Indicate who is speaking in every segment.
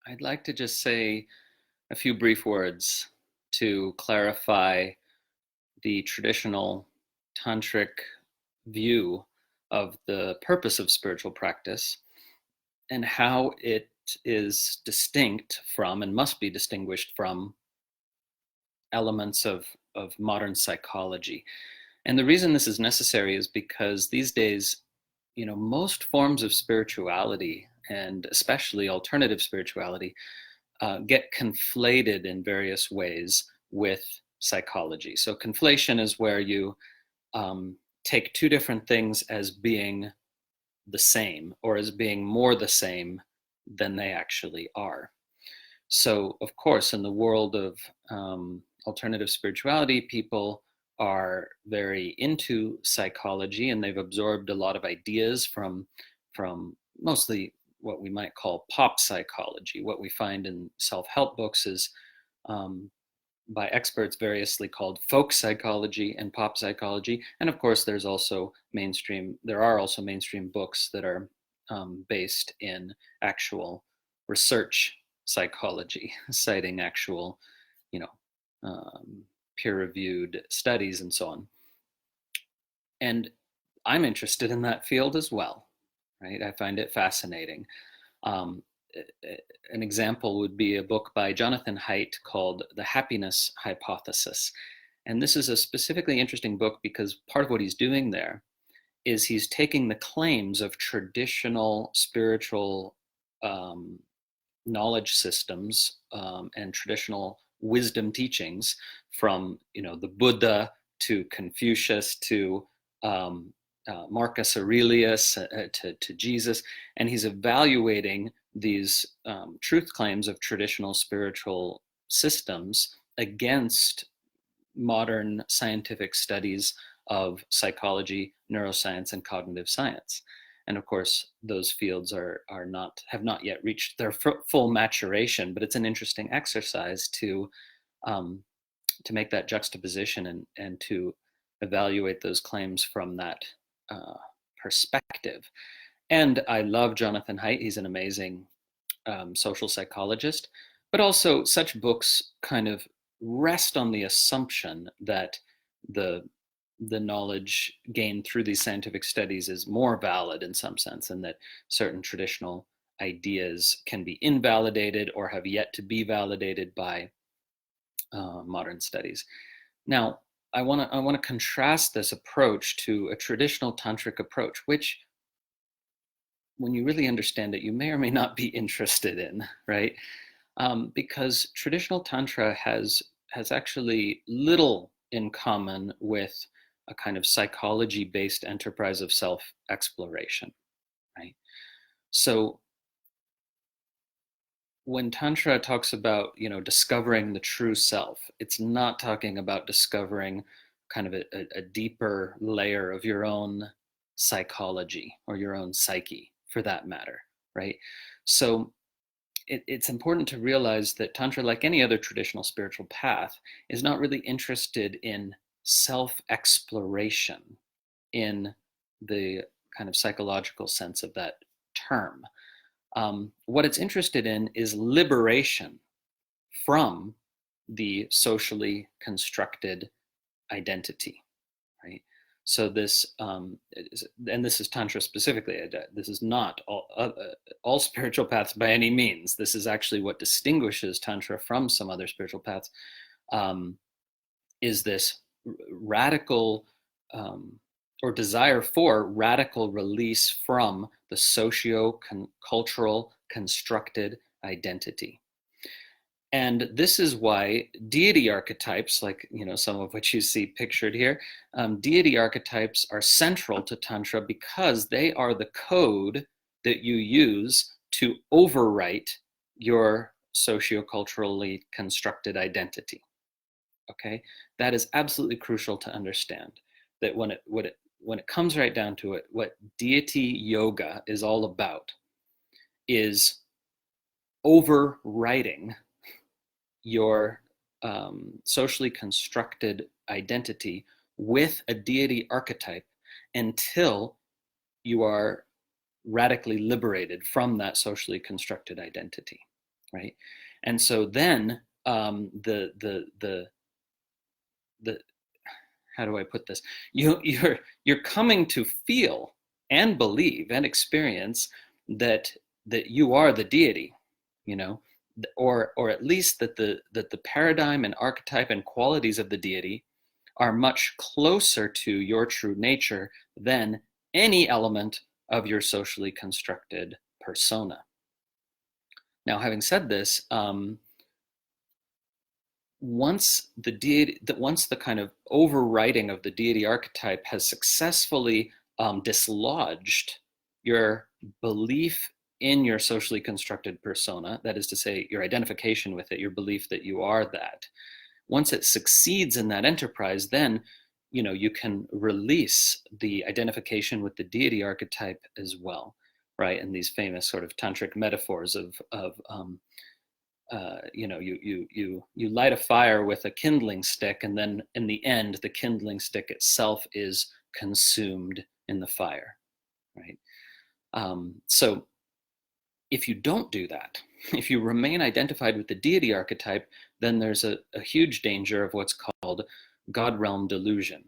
Speaker 1: I'd like to just say a few brief words to clarify the traditional tantric view of the purpose of spiritual practice and how it is distinct from and must be distinguished from elements of modern psychology. And the reason this is necessary is because these days, most forms of spirituality and especially alternative spirituality get conflated in various ways with psychology. So conflation is where you take two different things as being the same or as being more the same than they actually are. So, of course, in the world of alternative spirituality, people are very into psychology and they've absorbed a lot of ideas from mostly what we might call pop psychology. What we find in self-help books is um, by experts variously called folk psychology and pop psychology. And of course, there are also mainstream books that are based in actual research psychology, citing actual, you know, peer-reviewed studies and so on. And I'm interested in that field as well, right? I find it fascinating. Um, an example would be a book by Jonathan Haidt called The Happiness Hypothesis. And this is a specifically interesting book because part of what he's doing there is he's taking the claims of traditional spiritual um, knowledge systems and traditional wisdom teachings from the Buddha to Confucius to Marcus Aurelius to Jesus, and he's evaluating these truth claims of traditional spiritual systems against modern scientific studies of psychology, neuroscience, and cognitive science. And of course, those fields have not yet reached their full maturation, but it's an interesting exercise um, to make that juxtaposition and to evaluate those claims from that uh, perspective. And I love Jonathan Haidt. He's an amazing social psychologist, but also such books kind of rest on the assumption that the the knowledge gained through these scientific studies is more valid in some sense, and that certain traditional ideas can be invalidated or have yet to be validated by modern studies. Now, I want to contrast this approach to a traditional tantric approach, which, when you really understand it, you may or may not be interested in, right? Because traditional tantra has actually little in common with a kind of psychology-based enterprise of self-exploration, right? So when tantra talks about discovering the true self, it's not talking about discovering kind of a deeper layer of your own psychology or your own psyche for that matter, right? So it's important to realize that tantra, like any other traditional spiritual path, is not really interested in self-exploration in the kind of psychological sense of that term. What it's interested in is liberation from the socially constructed identity, right? So and this is Tantra specifically. This is not all spiritual paths by any means. This is actually what distinguishes Tantra from some other spiritual paths. Um, is this radical um, or desire for radical release from the socio-cultural constructed identity. And this is why deity archetypes, like some of which you see pictured here, deity archetypes are central to Tantra because they are the code that you use to overwrite your socioculturally constructed identity. Okay, that is absolutely crucial to understand. That when it comes right down to it, what deity yoga is all about is overwriting your socially constructed identity with a deity archetype until you are radically liberated from that socially constructed identity. right? And so then the how do I put this? You're coming to feel and believe and experience that you are the deity, you know, or at least that the paradigm and archetype and qualities of the deity are much closer to your true nature than any element of your socially constructed persona. Now, having said this, once the kind of overwriting of the deity archetype has successfully dislodged your belief in your socially constructed persona, that is to say, your identification with it, your belief that you are that. Once it succeeds in that enterprise, then you can release the identification with the deity archetype as well, right? And these famous sort of tantric metaphors you light a fire with a kindling stick, and then in the end, the kindling stick itself is consumed in the fire, right? So if you don't do that, if you remain identified with the deity archetype, then there's a huge danger of what's called God realm delusion,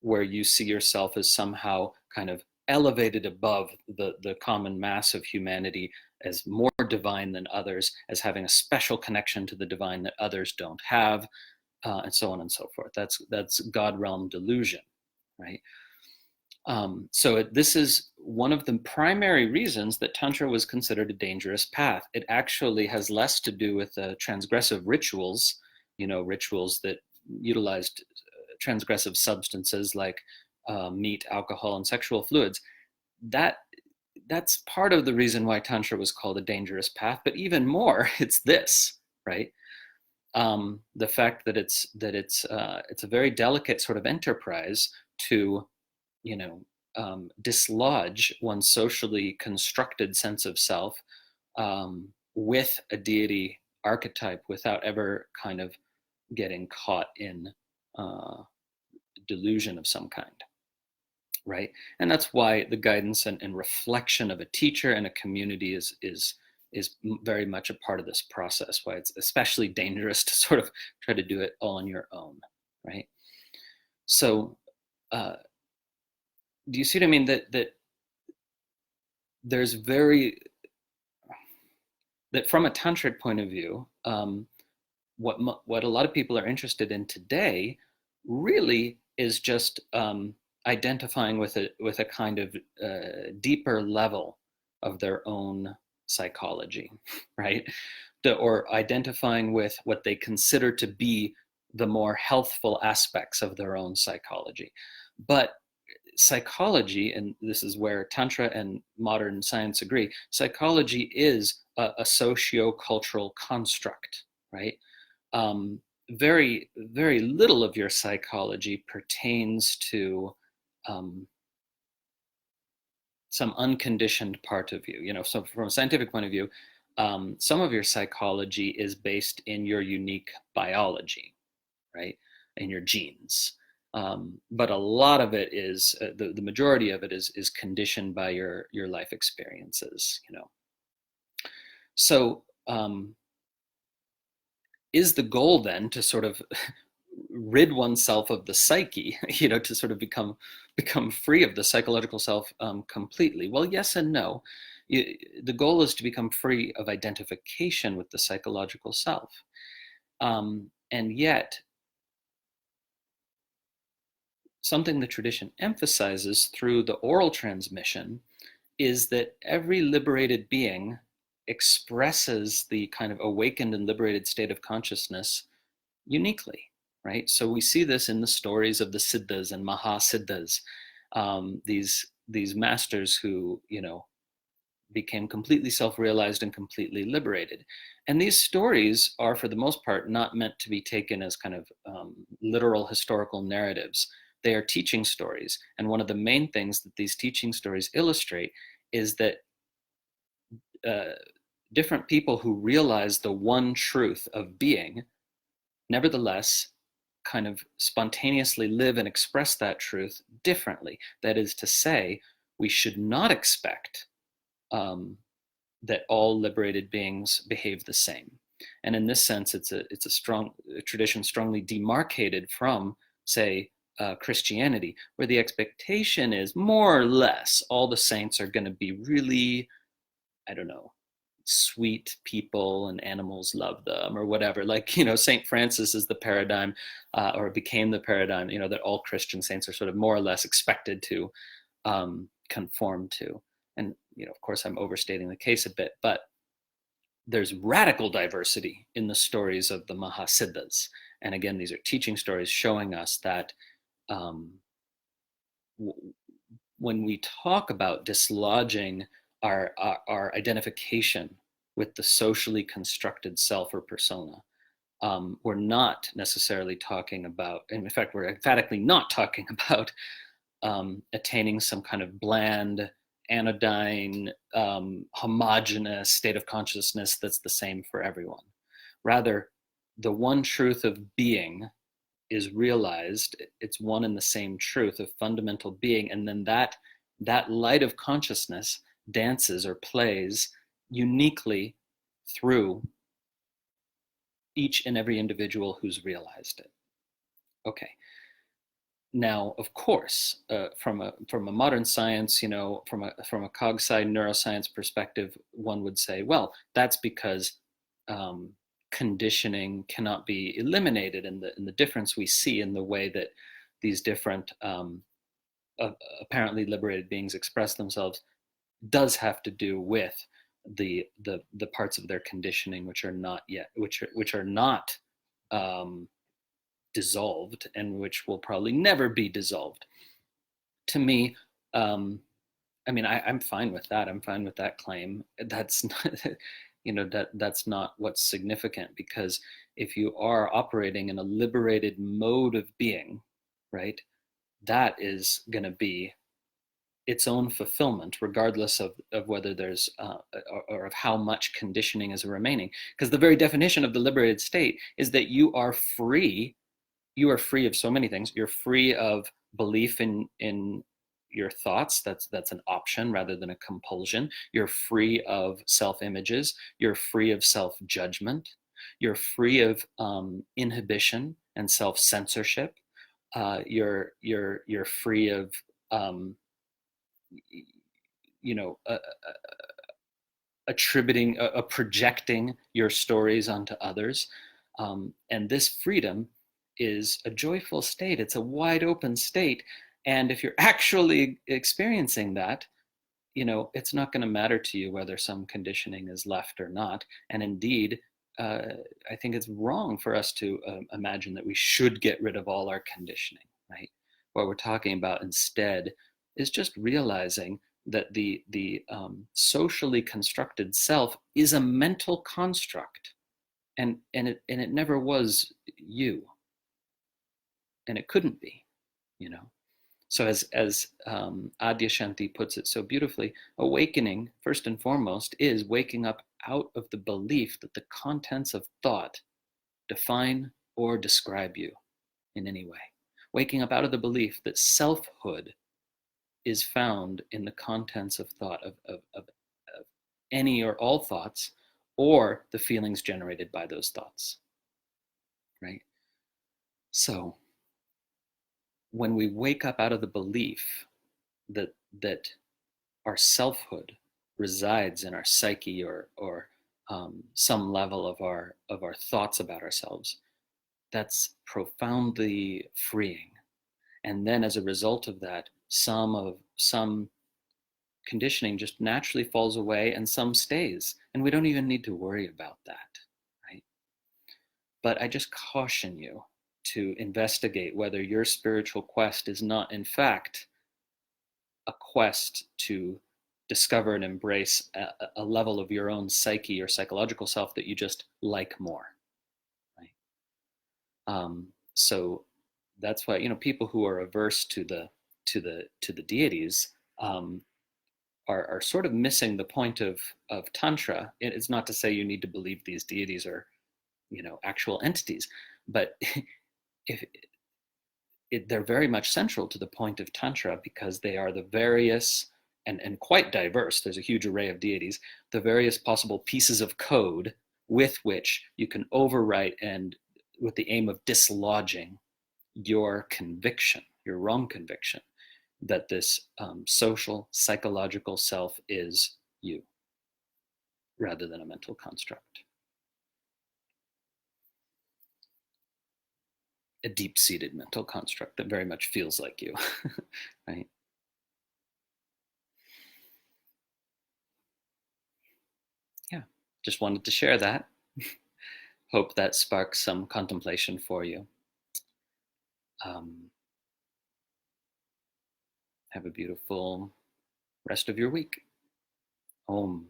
Speaker 1: where you see yourself as somehow kind of elevated above the common mass of humanity, as more divine than others, as having a special connection to the divine that others don't have, and so on and so forth. That's God realm delusion, right? So this is one of the primary reasons that Tantra was considered a dangerous path. It actually has less to do with transgressive rituals, rituals that utilized transgressive substances like meat, alcohol, and sexual fluids. That's part of the reason why Tantra was called a dangerous path. But even more, it's this, right? The fact that it's a very delicate sort of enterprise to dislodge one's socially constructed sense of self with a deity archetype without ever kind of getting caught in delusion of some kind, right? And that's why the guidance and reflection of a teacher and a community is very much a part of this process, why it's especially dangerous to sort of try to do it all on your own, right? So do you see what I mean? That there's that from a tantric point of view, what a lot of people are interested in today really is just identifying with a kind of deeper level of their own psychology, right? Or identifying with what they consider to be the more healthful aspects of their own psychology. But psychology, and this is where Tantra and modern science agree, psychology is a socio-cultural construct, right? Very, very little of your psychology pertains to some unconditioned part of you. So from a scientific point of view, some of your psychology is based in your unique biology, right? In your genes. But a lot of it is the majority of it is conditioned by your life experiences. So is the goal then to sort of rid oneself of the psyche, to sort of become free of the psychological self completely? Well, yes and no. The goal is to become free of identification with the psychological self, and yet something the tradition emphasizes through the oral transmission is that every liberated being expresses the kind of awakened and liberated state of consciousness uniquely, right? So we see this in the stories of the Siddhas and Mahasiddhas, these masters who, became completely self-realized and completely liberated. And these stories are, for the most part, not meant to be taken as kind of literal historical narratives. They are teaching stories. And one of the main things that these teaching stories illustrate is that different people who realize the one truth of being, nevertheless, kind of spontaneously live and express that truth differently. That is to say, we should not expect that all liberated beings behave the same. And in this sense, it's a strong a tradition strongly demarcated from, say, Christianity, where the expectation is more or less all the saints are going to be really, I don't know, sweet people and animals love them or whatever. Like, St. Francis is the paradigm, or became the paradigm, that all Christian saints are sort of more or less expected to conform to. And, of course, I'm overstating the case a bit, but there's radical diversity in the stories of the Mahasiddhas. And again, these are teaching stories showing us that um, when we talk about dislodging our identification with the socially constructed self or persona, we're not necessarily talking about, in fact, we're emphatically not talking about attaining some kind of bland, anodyne, homogeneous state of consciousness that's the same for everyone. Rather, the one truth of being is realized. It's one and the same truth of fundamental being, and then that light of consciousness dances or plays uniquely through each and every individual who's realized it. Okay. Now, of course, from a modern science, from a cog sci neuroscience perspective, one would say, well, that's because um, conditioning cannot be eliminated, and the difference we see in the way that these different apparently liberated beings express themselves does have to do with the parts of their conditioning which are not yet which are not um, dissolved, and which will probably never be dissolved. To me, I mean, I'm fine with that. I'm fine with that claim. That's not, that's not what's significant, because if you are operating in a liberated mode of being, right, that is going to be its own fulfillment, regardless of whether there's or of how much conditioning is remaining. Because the very definition of the liberated state is that you are free. You are free of so many things. You're free of belief in your thoughts. That's an option rather than a compulsion. You're free of self images. You're free of self judgment. You're free of inhibition and self censorship. You're free of um, you know attributing projecting your stories onto others, and this freedom is a joyful state. It's a wide open state, and if you're actually experiencing that, it's not going to matter to you whether some conditioning is left or not. And indeed, uh, I think it's wrong for us to imagine that we should get rid of all our conditioning, right? What we're talking about instead is just realizing that the socially constructed self is a mental construct, and it never was you, and it couldn't be, you know. So as Adyashanti puts it so beautifully, awakening, first and foremost, is waking up out of the belief that the contents of thought define or describe you in any way. Waking up out of the belief that selfhood is found in the contents of thought, of any or all thoughts, or the feelings generated by those thoughts, right? So when we wake up out of the belief that our selfhood resides in our psyche, or some level of our thoughts about ourselves, that's profoundly freeing. And then as a result of that, some conditioning just naturally falls away and some stays, and we don't even need to worry about that, right? But I just caution you to investigate whether your spiritual quest is not in fact a quest to discover and embrace a level of your own psyche or psychological self that you just like more, right? So that's why, people who are averse to the deities um, are sort of missing the point of Tantra. It's not to say you need to believe these deities are, actual entities, but if they're very much central to the point of Tantra, because they are the various and quite diverse. There's a huge array of deities, the various possible pieces of code with which you can overwrite and with the aim of dislodging your conviction, your wrong conviction, that this social, psychological self is you rather than a mental construct. A deep-seated mental construct that very much feels like you, right? Yeah, just wanted to share that. Hope that sparks some contemplation for you. Have a beautiful rest of your week. Om.